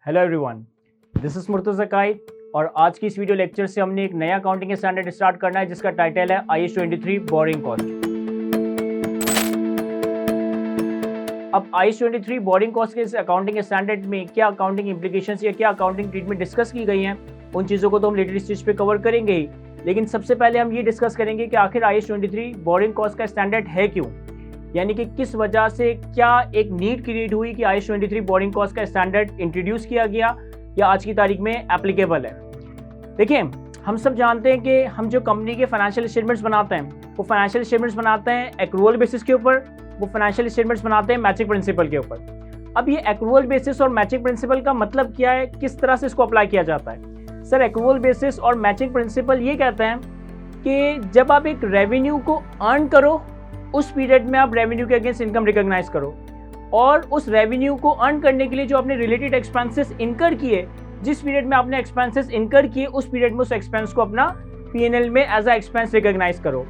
Hello everyone, this is Murtaza Qaid और आज की इस वीडियो लेक्चर से हमने एक नया अकाउंटिंग स्टैंडर्ड स्टार्ट करना है जिसका टाइटल है IAS 23 बोरिंग कॉस्ट। अब IAS 23 बोरिंग कॉस्ट के इस अकाउंटिंग स्टैंडर्ड में क्या अकाउंटिंग इंप्लीकेशंस या क्या अकाउंटिंग ट्रीटमेंट डिस्कस की गई हैं, उन चीज़ों को तो हम लेटर स्टेज पे कवर करेंगे ही, लेकिन सबसे पहले हम ये डिस्कस करेंगे कि आखिर IAS 23 बोरिंग कॉस्ट का स्टैंडर्ड है क्यों, यानी कि किस वजह से क्या एक नीड क्रिएट हुई कि IAS 23 बोरिंग कॉस्ट का स्टैंडर्ड इंट्रोड्यूस किया गया या आज की तारीख में एप्लीकेबल है। देखिए, हम सब जानते हैं कि हम जो कंपनी के फाइनेंशियल स्टेटमेंट्स बनाते हैं वो फाइनेंशियल स्टेटमेंट्स बनाते हैं एक्रूअल बेसिस के ऊपर, वो फाइनेंशियल स्टेटमेंट्स बनाते हैं मैचिंग प्रिंसिपल के ऊपर। अब ये एक्रूअल बेसिस और मैचिंग प्रिंसिपल का मतलब क्या है, किस तरह से इसको अप्लाई किया जाता है। सर, एक्रूअल बेसिस और मैचिंग प्रिंसिपल ये कहते हैं कि जब आप एक रेवेन्यू को अर्न करो उस पीरियड में आप रेवेन्यू के अगेंस्ट इनकम रिकॉग्नाइज करो, और उस रेवेन्यू को अर्न करने के लिए जो आपने रिलेटेड एक्सपेंसेस इनकर किए, जिस पीरियड में आपने एक्सपेंसेस इनकर किए उस पीरियड में उस एक्सपेंस को अपना P&L में एज अ एक्सपेंस रिकॉग्नाइज करो।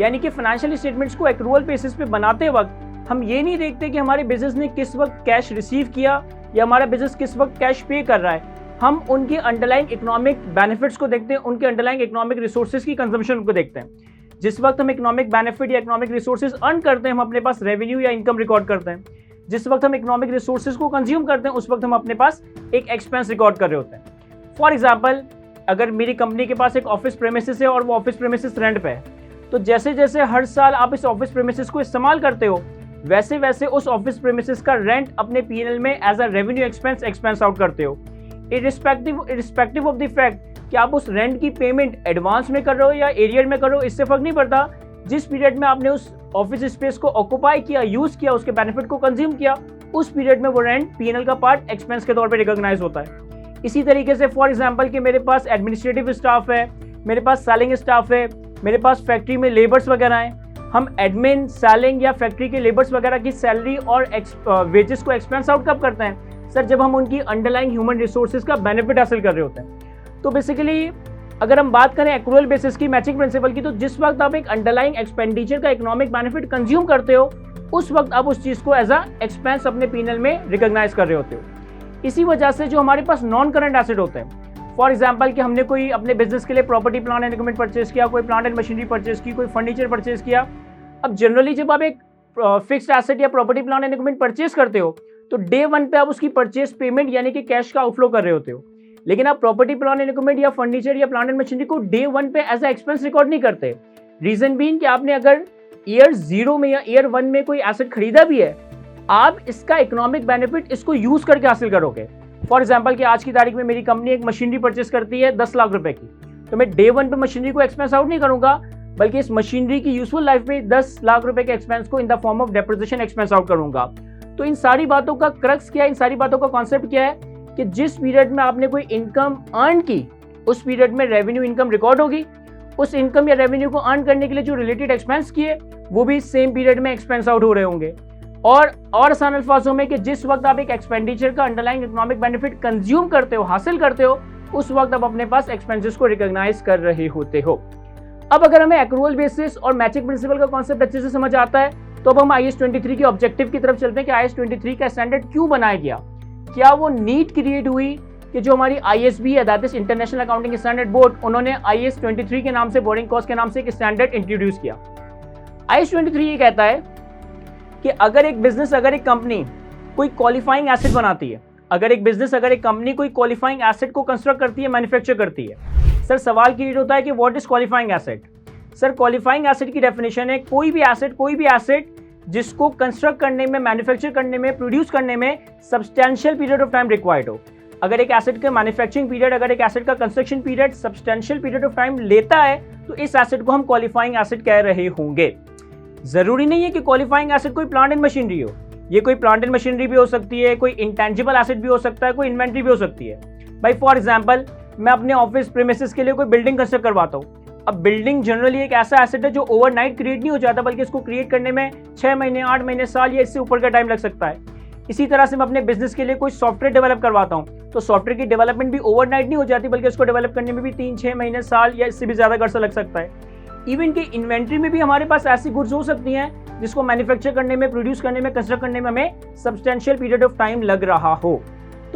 यानी कि फाइनेंशियल स्टेटमेंट्स को एक्रूअल बेसिस पे बनाते वक्त हम ये नहीं देखते कि हमारे बिजनेस ने किस वक्त कैश रिसीव किया या हमारा बिजनेस किस वक्त कैश पे कर रहा है। हम उनके अंडरलाइंग इकोनॉमिक बेनिफिट्स को देखते हैं, उनके अंडरलाइंग इकोनॉमिक रिसोर्सेज की कंजम्पशन को देखते हैं। जिस वक्त हम इकोनॉमिक बेनिफिट या इकोनॉमिक रिसोर्सेज अर्न करते हैं, हम अपने पास रेवेन्यू या इनकम रिकॉर्ड करते हैं। जिस वक्त हम इकोनॉमिक रिसोर्सेज को कंज्यूम करते हैं उस वक्त हम अपने पास एक एक्सपेंस रिकॉर्ड कर रहे होते हैं। फॉर एग्जांपल, अगर मेरी कंपनी के पास एक ऑफिस प्रेमिसेस है और वो ऑफिस प्रेमिसेस रेंट पे है, तो जैसे जैसे हर साल आप इस ऑफिस प्रेमिसेस को इस्तेमाल करते हो वैसे वैसे उस ऑफिस प्रेमिसेस का रेंट अपने P&L में as a revenue expense out करते हो, इरिस्पेक्टिव ऑफ द फैक्ट कि आप उस रेंट की पेमेंट एडवांस में कर रहे हो या एरियर में कर रहे हो। इससे फर्क नहीं पड़ता। जिस पीरियड में आपने उस ऑफिस स्पेस को ऑक्यूपाई किया, यूज किया, उसके बेनिफिट को कंज्यूम किया, उस पीरियड में वो रेंट P&L का पार्ट एक्सपेंस के तौर पे रिकॉग्नाइज होता है। इसी तरीके से फॉर एग्जांपल कि मेरे पास एडमिनिस्ट्रेटिव स्टाफ है, मेरे पास सेलिंग स्टाफ है, मेरे पास फैक्ट्री में लेबर्स वगैरह हैं, हम एडमिन, सेलिंग या फैक्ट्री के लेबर्स वगैरह की सैलरी और वेजेस को एक्सपेंस आउट कब करते हैं? सर, जब हम उनकी अंडरलाइंग ह्यूमन रिसोर्सेज का बेनिफिट हासिल कर रहे होते हैं। तो बेसिकली अगर हम बात करें एक्रूअल बेसिस की, मैचिंग प्रिंसिपल की, तो जिस वक्त आप एक अंडरलाइंग एक्सपेंडिचर का इकोनॉमिक बेनिफिट कंज्यूम करते हो उस वक्त आप उस चीज को एज अ एक्सपेंस अपने P&L में रिकॉग्नाइज कर रहे होते हो। इसी वजह से जो हमारे पास नॉन करंट एसेट होते हैं, फॉर एग्जांपल कि हमने कोई अपने बिजनेस के लिए property, plant and equipment purchase किया, कोई प्लांट एंड मशीनरी परचेज की, कोई फर्नीचर परचेज किया। अब जनरली जब आप एक फिक्स्ड एसेट या property, plant and equipment purchase करते हो तो डे 1 पे आप उसकी परचेज पेमेंट यानी कि कैश का आउटफ्लो कर रहे होते हो। लेकिन आप प्रॉपर्टी, प्लांट एंड इक्विपमेंट या फर्नीचर या प्लांट एंड मशीनरी को डे 1 पे एज अ एक्सपेंस रिकॉर्ड नहीं करते। रीजन बीइंग कि आपने अगर ईयर 0 में या ईयर 1 में कोई एसेट खरीदा भी है, आप इसका इकोनॉमिक बेनिफिट इसको यूज करके हासिल करोगे। फॉर एग्जांपल कि आज की तारीख में मेरी कंपनी एक मशीनरी परचेस करती है 10 लाख रुपए की, तो मैं डे 1 पे मशीनरी को एक्सपेंस आउट नहीं करूंगा, बल्कि इस मशीनरी की यूजफुल लाइफ में 10 लाख रुपए के एक्सपेंस को in the form of depreciation expense out करूंगा। तो इन सारी बातों का क्रक्स क्या है, इन सारी बातों का कॉन्सेप्ट क्या है कि जिस पीरियड में आपने कोई इनकम अर्न की उस पीरियड में रेवेन्यू इनकम रिकॉर्ड होगी, उस इनकम या रेवेन्यू को अर्न करने के लिए जो रिलेटेड एक्सपेंस किए वो भी सेम पीरियड में एक्सपेंस आउट हो रहे होंगे। और आसान अल्फाजों में कि जिस वक्त आप एक एक्सपेंडिचर का अंडरलाइंग इकोनॉमिक बेनिफिट कंज्यूम करते हो, हासिल करते हो, उस वक्त आप अपने पास एक्सपेंसेस को रिकॉग्नाइज कर रहे होते हो। अब अगर हमें एक्रूअल बेसिस और मैचिंग प्रिंसिपल का कॉन्सेप्ट अच्छे से समझ आता है तो अब हम IAS 23 के ऑब्जेक्टिव की तरफ चलते हैं कि IAS 23 का स्टैंडर्ड क्यों बनाया गया। क्या वो नीड क्रिएट हुई कि जो हमारी IASB है, that is international accounting standard board, उन्होंने IAS 23 के नाम से, बोरिंग कॉस्ट के नाम से एक स्टैंडर्ड इंट्रोड्यूस किया। IAS 23 ये कहता है कि अगर एक बिजनेस, अगर एक कंपनी कोई क्वालिफाइंग एसेट बनाती है, अगर एक बिजनेस, अगर एक कंपनी कोई क्वालिफाइंग एसेट को कंस्ट्रक्ट करती है, मैन्युफैक्चर करती है। सर, सवाल क्रिएट होता है कि what is qualifying asset. Sir, qualifying asset की डेफिनेशन है कोई भी एसेट जिसको कंस्ट्रक्ट करने में, मैन्युफैक्चर करने में, प्रोड्यूस करने में substantial period of time required हो। अगर एक एसेट का मैन्युफैक्चरिंग पीरियड, अगर एक एसेट का construction period substantial period of time लेता है तो इस एसेट को हम क्वालिफाइंग एसेट कह रहे होंगे। जरूरी नहीं है कि क्वालिफाइंग एसेट कोई प्लांट एंड मशीनरी हो, ये कोई प्लांट एंड मशीनरी भी हो सकती है, कोई इंटेंजिबल एसेट भी हो सकता है, कोई इन्वेंट्री भी हो सकती है। भाई फॉर एग्जांपल, मैं अपने ऑफिस प्रीमिसेस के लिए कोई बिल्डिंग कंस्ट्रक्ट करवाता हूँ। अब बिल्डिंग जनरली एक ऐसा एसेट है जो ओवरनाइट क्रिएट नहीं हो जाता, बल्कि इसको क्रिएट करने में 6 महीने, 8 महीने, साल या इससे ऊपर का टाइम लग सकता है। इसी तरह से मैं अपने बिजनेस के लिए कोई सॉफ्टवेयर डेवलप करवाता हूँ तो सॉफ्टवेयर की डेवलपमेंट भी ओवरनाइट नहीं हो जाती, बल्कि इसको डेवलप करने में भी 3-6 महीने, साल या इससे भी ज्यादा अर्सा लग सकता है। इवन कि इन्वेंट्री में भी हमारे पास ऐसी गुड्स हो सकती हैं जिसको मैन्युफैक्चर करने में, प्रोड्यूस करने में, कंस्ट्रक्ट करने में हमें सब्सटेंशियल पीरियड ऑफ टाइम लग रहा हो।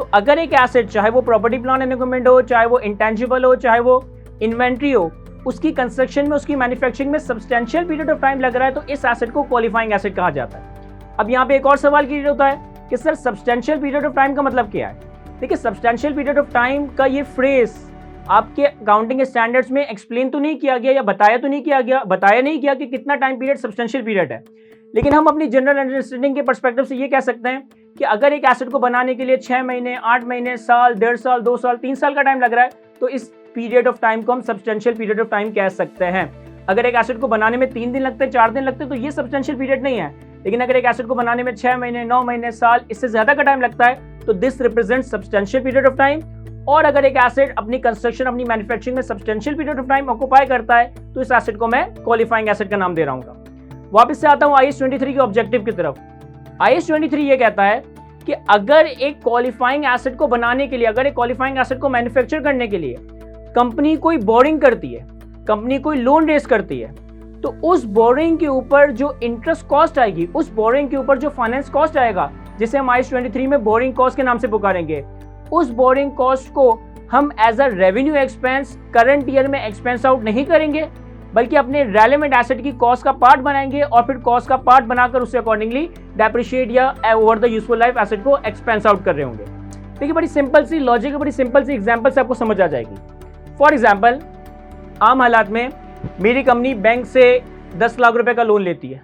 तो अगर एक एसेट, चाहे वो प्रॉपर्टी प्लांट एंड इक्विपमेंट हो, चाहे वो इंटेंजिबल हो, चाहे वो इन्वेंट्री हो, उसकी कंस्ट्रक्शन में, उसकी मैन्युफैक्चरिंग में सब्सटेंशियल पीरियड ऑफ टाइम लग रहा है, तो इस एसेट को क्वालिफाइंग एसेट कहा जाता है। अब यहाँ पे एक और सवाल क्रिएट होता है कि sir substantial period of time का मतलब क्या है? देखिए, सब्सटेंशियल पीरियड ऑफ टाइम का ये फ्रेज आपके अकाउंटिंग स्टैंडर्ड्स में एक्सप्लेन तो नहीं किया गया या बताया नहीं गया कि कितना टाइम पीरियड सब्सटेंशियल पीरियड है। लेकिन हम अपनी जनरल अंडरस्टैंडिंग के पर्सपेक्टिव से ये कह सकते हैं कि अगर एक एसेट को बनाने के लिए 6 महीने, 8 महीने, साल, 1.5 साल, 2 साल, 3 साल का टाइम लग रहा है, तो इस पीरियड ऑफ टाइम को हम सब्सटेंशियल पीरियड ऑफ टाइम कह सकते हैं। अगर एक एसेट को बनाने में 3 दिन लगते हैं, 4 दिन लगते हैं, तो ये सब्सटेंशियल पीरियड नहीं है। लेकिन अगर एक एसेट को बनाने में 6 महीने, 9 महीने, साल, इससे ज्यादा का टाइम लगता है, तो this represent substantial period of time. और अगर एक एसेट अपनी कंस्ट्रक्शन, अपनी मैन्युफैक्चरिंग में substantial period of time occupy करता है, तो इस एसेट को मैं क्वालिफाइंग एसेट का नाम दे रहा हूँ। वापस से आता हूँ IAS 23 के ऑब्जेक्टिव की तरफ। IAS 23 ये कहता है कि अगर एक क्वालिफाइंग एसेट को बनाने के लिए, अगर एक क्वालिफाइंग एसेट को मैन्युफैक्चर करने के लिए कंपनी कोई बोरिंग करती है, कंपनी कोई लोन रेज करती है, तो उस बोरिंग के ऊपर जो इंटरेस्ट कॉस्ट आएगी, उस बोरिंग के ऊपर जो फाइनेंस कॉस्ट आएगा, जिसे हम IAS 23 में बोरिंग कॉस्ट के नाम से पुकारेंगे, उस बोरिंग कॉस्ट को हम as a revenue expense current year में एक्सपेंस आउट नहीं करेंगे, बल्कि अपने रेलेवेंट एसेट की कॉस्ट का पार्ट बनाएंगे और फिर कॉस्ट का पार्ट बनाकर उससे अकॉर्डिंगली डेप्रिशिएट या over the useful life asset को एक्सपेंस आउट कर रहे होंगे। देखिए, बड़ी सिंपल सी लॉजिक है, बड़ी सिंपल सी एग्जांपल से आपको समझ आ जाएगी। फॉर एग्जांपल, आम हालात में मेरी कंपनी बैंक से 10 लाख रुपए का लोन लेती है।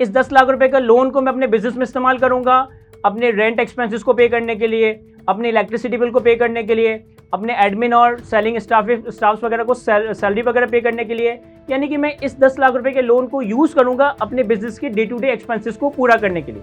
इस 10 लाख रुपए का लोन को मैं अपने बिजनेस में इस्तेमाल करूंगा, अपने रेंट एक्सपेंसेस को पे करने के लिए, अपने इलेक्ट्रिसिटी बिल को पे करने के लिए, अपने एडमिन और सेलिंग स्टाफ्स वगैरह को सैलरी वगैरह पे करने के लिए। यानी कि मैं इस 10 लाख रुपए के लोन को यूज़ करूंगा अपने बिजनेस के डे टू डे एक्सपेंसेस को पूरा करने के लिए।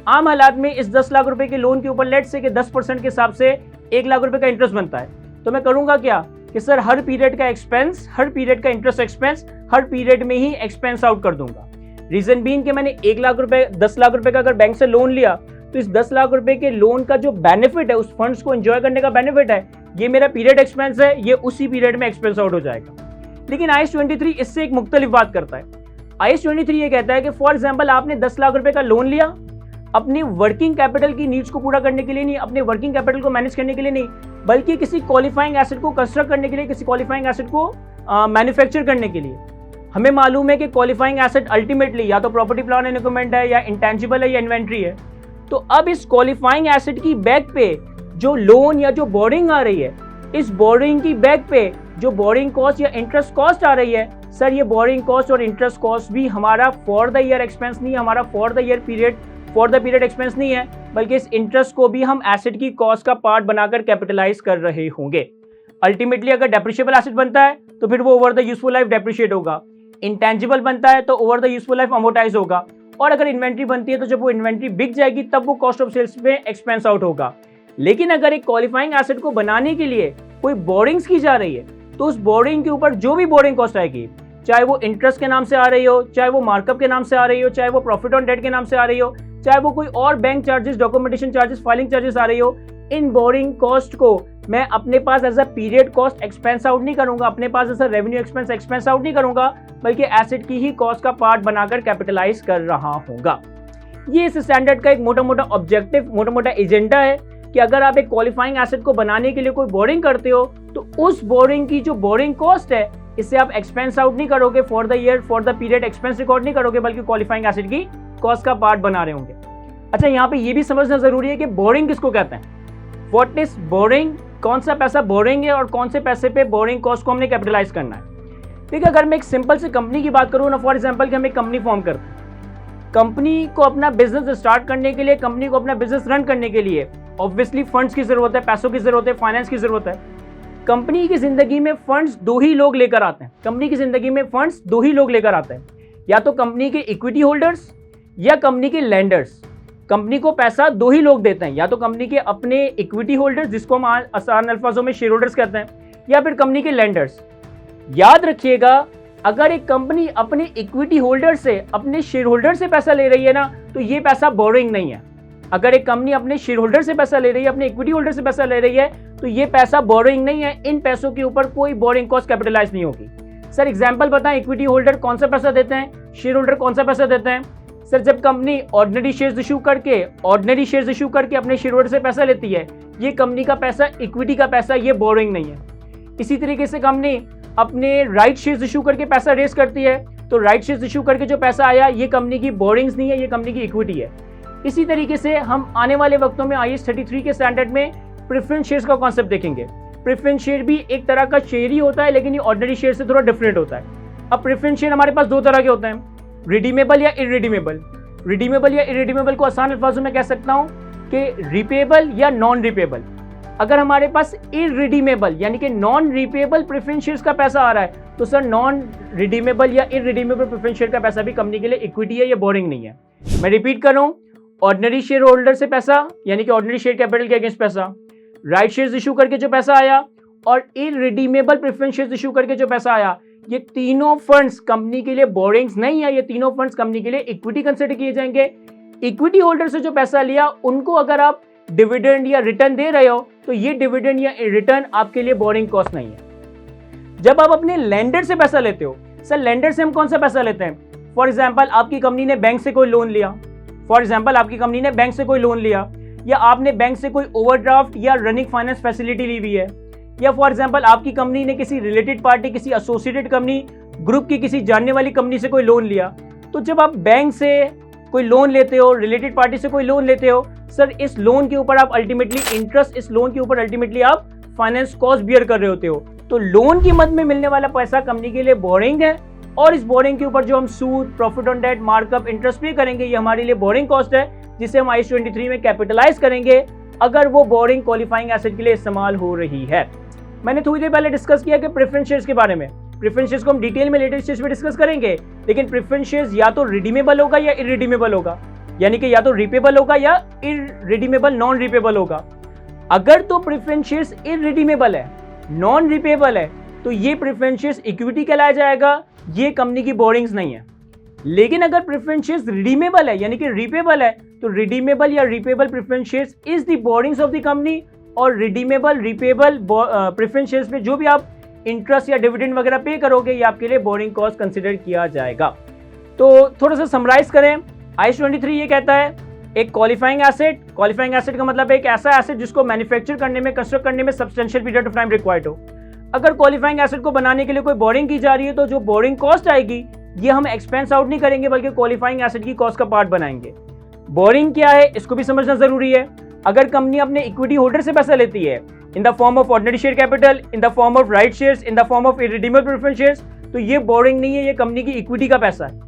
आम हालात में इस 10 लाख रुपए के लोन के ऊपर लेट से कि 10% के हिसाब से 1 लाख रुपए का इंटरेस्ट बनता है। तो मैं करूंगा क्या कि सर हर पीरियड का एक्सपेंस, हर पीरियड का इंटरेस्ट एक्सपेंस हर पीरियड में ही एक्सपेंस आउट कर दूंगा। रीजन बीइंग कि मैंने 1 लाख रुपए, 10 लाख रुपए का अगर बैंक से लोन लिया, तो इस 10 लाख रुपए के लोन का जो बेनिफिट है, उस फंड्स को एंजॉय करने का बेनिफिट है, ये मेरा पीरियड एक्सपेंस है, ये उसी पीरियड में एक्सपेंस आउट हो जाएगा। लेकिन IAS 23 इससे एक मुख्तलिफ बात करता है। IAS 23 ये कहता है कि फॉर एग्जांपल आपने 10 लाख रुपए का लोन लिया अपनी वर्किंग कैपिटल की नीड्स को पूरा करने के लिए नहीं, अपने वर्किंग कैपिटल को मैनेज करने के लिए नहीं, बल्कि किसी क्वालिफाइंग एसेट को कंस्ट्रक्ट करने के लिए, किसी क्वालिफाइंग एसेट को मैन्युफैक्चर करने के लिए। हमें मालूम है कि क्वालिफाइंग एसेट अल्टीमेटली या तो प्रॉपर्टी प्लांट एंड इक्विपमेंट है, या इंटेंजिबल है, या इन्वेंट्री है। तो अब इस क्वालिफाइंग एसेट की बैक पे जो लोन या जो बोरिंग आ रही है, इस बोरिंग की बैक पे जो बोरिंग कॉस्ट या इंटरेस्ट कॉस्ट आ रही है, सर ये बोरिंग कॉस्ट और इंटरेस्ट कॉस्ट भी हमारा फॉर द ईयर एक्सपेंस नहीं है, हमारा फॉर द पीरियड एक्सपेंस नहीं है, बल्कि इस इंटरेस्ट को भी हम एसेट की कॉस्ट का पार्ट बनाकर कैपिटलाइज कर रहे होंगे। अल्टीमेटली अगर डेप्रिशिएबल एसेट बनता है तो फिर वो over the useful life depreciate होगा, इंटेंजिबल बनता है तो over the useful life amortise होगा, और अगर इन्वेंट्री बनती है तो जब वो इन्वेंट्री बिक जाएगी तब वो कॉस्ट ऑफ सेल्स में एक्सपेंस आउट होगा। लेकिन अगर एक क्वालिफाइंग एसेट को बनाने के लिए कोई बोरिंग्स की जा रही है, तो उस बोरिंग के ऊपर जो भी बोरिंग कॉस्ट आएगी, चाहे वो इंटरेस्ट के नाम से आ रही हो, चाहे वो मार्कअप के नाम से आ रही हो, चाहे वो प्रॉफिट ऑन डेट के नाम से आ रही हो, चाहे वो कोई और bank charges, documentation charges, filing charges आ रही हो, इन बोरिंग कॉस्ट को मैं अपने पास as a period cost expense out नहीं करूंगा, अपने पास as a revenue expense out नहीं करूंगा, बल्कि एसेट की ही कॉस्ट का पार्ट बनाकर कैपिटलाइज कर रहा होगा। ये इस स्टैंडर्ड का एक मोटा मोटा ऑब्जेक्टिव, मोटा मोटा एजेंडा है कि अगर आप एक क्वालिफाइंग एसेट को बनाने के लिए कोई बोरिंग करते हो, तो उस बोरिंग की जो बोरिंग कॉस्ट है, इससे आप एक्सपेंस आउट नहीं करोगे, for the year, for the period expense record नहीं करोगे, बल्कि क्वालिफाइंग एसेट की कॉस्ट का पार्ट बना रहे होंगे। अच्छा, यहाँ पे ये भी समझना जरूरी है कि बोरिंग किसको कहते हैं, व्हाट इज बोरिंग, कौन सा पैसा बोरिंग है और कौन से पैसे पे बोरिंग कॉस्ट को हमने कैपिटलाइज करना है। ठीक है, अगर मैं एक सिंपल से कंपनी की बात करूँ ना, फॉर एग्जांपल कि हम एक कंपनी फॉर्म करते हैं, कंपनी को अपना बिजनेस स्टार्ट करने के लिए, कंपनी को अपना बिजनेस रन करने के लिए ऑब्वियसली फंड्स की जरूरत है, पैसों की जरूरत है, फाइनेंस की जरूरत है। कंपनी की जिंदगी में फंड्स दो ही लोग लेकर आते हैं, कंपनी की जिंदगी में फंड्स दो ही लोग लेकर आते हैं, या तो कंपनी के इक्विटी होल्डर्स या कंपनी के लैंडर्स। कंपनी को पैसा दो ही लोग देते हैं, या तो कंपनी के अपने इक्विटी होल्डर्स, जिसको हम आसान अल्फाजों में शेयर होल्डर्स कहते हैं, या फिर कंपनी के लैंडर्स। याद रखिएगा, अगर एक कंपनी अपने इक्विटी होल्डर से, अपने शेयर होल्डर से पैसा ले रही है ना, तो ये पैसा बोरिंग नहीं है। अगर एक कंपनी अपने शेयर होल्डर से पैसा ले रही है, अपने इक्विटी होल्डर से पैसा ले रही है, तो ये पैसा बोरिंग नहीं है, इन पैसों के ऊपर कोई बोरिंग कॉस्ट कैपिटलाइज नहीं होगी। सर एग्जांपल बताएं, इक्विटी होल्डर कौन सा पैसा देते हैं, शेयर होल्डर कौन सा पैसा देते हैं? सर जब कंपनी ऑर्डिनरी शेयर्स इशू करके अपने शेयर होल्डर से पैसा लेती है, ये कंपनी का पैसा, इक्विटी का पैसा, ये बोरोइंग नहीं है। इसी तरीके से कंपनी अपने राइट शेयर्स इशू करके पैसा रेस करती है, तो राइट शेयर्स इशू करके जो पैसा आया ये कंपनी की बोरिंग्स नहीं है, ये कंपनी की इक्विटी है। इसी तरीके से हम आने वाले वक्तों में IAS 33 के स्टैंडर्ड में प्रेफरेंस शेयर्स का कॉन्सेप्ट देखेंगे। प्रेफरेंस शेयर भी एक तरह का शेयर ही होता है, लेकिन ये ऑर्डिनरी शेयर से थोड़ा डिफरेंट होता है। अब प्रेफरेंस शेयर हमारे पास दो तरह के होते हैं, रिडीमेबल या इररिडीमेबल। रिडीमेबल या इररिडीमेबल को आसान अल्फाजों में कह सकता हूं कि रिपेबल या नॉन रिपेबल। अगर हमारे पास इररिडीमेबल यानी कि नॉन रिपेबल प्रेफरेंस शेयर्स का पैसा आ रहा है, तो सर नॉन रिडीमेबल या इररिडीमेबल प्रेफरेंस शेयर का पैसा भी कंपनी के लिए इक्विटी है, ये बोरिंग नहीं है। मैं रिपीट कर रहा हूं, ऑर्डिनरी शेयर होल्डर से पैसा यानी कि ऑर्डिनरी शेयर कैपिटल के अगेंस्ट पैसा, राइट शेयर्स इशू करके जो पैसा आया और इररिडीमेबल प्रेफरेंस शेयर्स इशू करके जो पैसा आया, ये तीनों फंड्स कंपनी के लिए बोरिंग्स नहीं है, ये तीनों फंड्स कंपनी के लिए इक्विटी कंसिडर किए जाएंगे। इक्विटी होल्डर से जो पैसा लिया उनको अगर आप डिविडेंड या रिटर्न दे रहे हो, तो ये डिविडेंड या रिटर्न आपके लिए बोरिंग कॉस्ट नहीं है। जब आप अपने लेंडर से पैसा लेते हो, सर लेंडर से हम कौन सा पैसा लेते हैं? फॉर एग्जाम्पल आपकी कंपनी ने बैंक से कोई लोन लिया, या आपने बैंक से कोई ओवरड्राफ्ट या रनिंग फाइनेंस फैसिलिटी ली हुई है, या फॉर एग्जांपल आपकी कंपनी ने किसी रिलेटेड पार्टी, किसी एसोसिएटेड कंपनी, ग्रुप की किसी जानने वाली कंपनी से कोई लोन लिया। तो जब आप बैंक से कोई लोन लेते हो, रिलेटेड पार्टी से कोई लोन लेते हो, सर इस लोन के ऊपर आप अल्टीमेटली इंटरेस्ट, इस लोन के ऊपर अल्टीमेटली आप फाइनेंस कॉस्ट बियर कर रहे होते हो। तो लोन की मद में मिलने वाला पैसा कंपनी के लिए बोरिंग है, और इस बोरिंग के ऊपर जो हम सूद, profit on debt, markup, interest pay करेंगे, ये हमारे लिए बोरिंग कॉस्ट है, जिसे हम IAS 23 में कैपिटलाइज करेंगे अगर वो बोरिंग क्वालिफाइंग एसेट के लिए इस्तेमाल हो रही है। मैंने थोड़ी देर पहले डिस्कस किया कि प्रेफरेंस शेयर्स के बारे में। प्रेफरेंस शेयर्स को हम डिटेल में लेटेस्ट स्टेज में डिस्कस करेंगे, लेकिन प्रेफरेंस शेयर्स या तो रिडीमेबल होगा या इररिडीमेबल होगा, यानी कि या तो रिपेबल होगा या इररिडीमेबल नॉन रिपेबल होगा। अगर तो प्रेफरेंस शेयर्स इररिडीमेबल है, नॉन रिपेबल है, तो ये प्रेफरेंस शेयर्स इक्विटी कहलाया जाएगा, ये कंपनी की बोरिंग्स नहीं है। लेकिन अगर प्रेफरेंस शेयर्स रिडीमेबल है यानी कि रिपेबल है, तो रिडीमेबल या repayable preference shares is the borings of the company, और रिडीमेबल, रिपेबल प्रेफरेंस शेयर्स में जो भी आप इंटरेस्ट या डिविडेंड वगैरह पे करोगे, ये आपके लिए बोरिंग कॉस्ट कंसीडर किया जाएगा। तो थोड़ा सा समराइज करें, IAS 23 ये कहता है एक क्वालिफाइंग एसेट का मतलब है एक ऐसा एसेट जिसको मैन्युफैक्चर करने में, कंस्ट्रक्ट करने में substantial period of time required हो। अगर क्वालिफाइंग एसेट को बनाने के लिए कोई बोरिंग की जा रही है, तो जो बोरिंग कॉस्ट आएगी ये हम एक्सपेंस आउट नहीं करेंगे, बल्कि क्वालिफाइंग एसेट की कॉस्ट का पार्ट बनाएंगे। बोरिंग क्या है इसको भी समझना जरूरी है। अगर कंपनी अपने इक्विटी होल्डर से पैसा लेती है in the form of ordinary share capital, in the form of right shares, in the form of irredeemable preference shares, तो ये बोरिंग नहीं है, ये कंपनी की इक्विटी का पैसा है।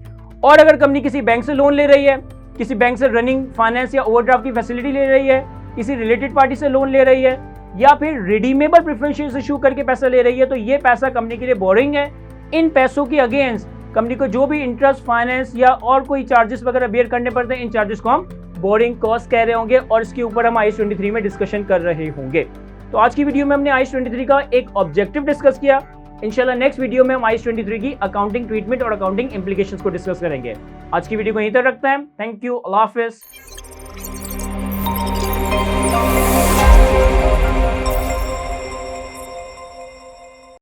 और अगर कंपनी किसी बैंक से लोन ले रही है, किसी बैंक से रनिंग फाइनेंस या ओवरड्राफ्ट की फैसिलिटी ले रही है, किसी रिलेटेड पार्टी से लोन ले रही है, या फिर रिडीमेबल प्रेफरेंस शेयर्स इशू करके पैसा ले रही है, तो ये पैसा कंपनी के लिए बोरिंग है। इन पैसों के अगेंस्ट कंपनी को जो भी इंटरेस्ट, फाइनेंस या और कोई चार्जेस वगैरह बेयर करने पड़ते हैं, इन चार्जेस को हम बोरिंग कॉस्ट कह रहे होंगे, और इसके ऊपर हम IAS 23 में डिस्कशन कर रहे होंगे। तो आज की वीडियो में हमने IAS 23 का एक ऑब्जेक्टिव डिस्कस किया। इंशाल्लाह नेक्स्ट वीडियो में हम IAS 23 की अकाउंटिंग ट्रीटमेंट और अकाउंटिंग इंप्लीकेशंस को डिस्कस करेंगे। आज की वीडियो को यहीं तक रखते हैं। Thank you, Allah Hafiz.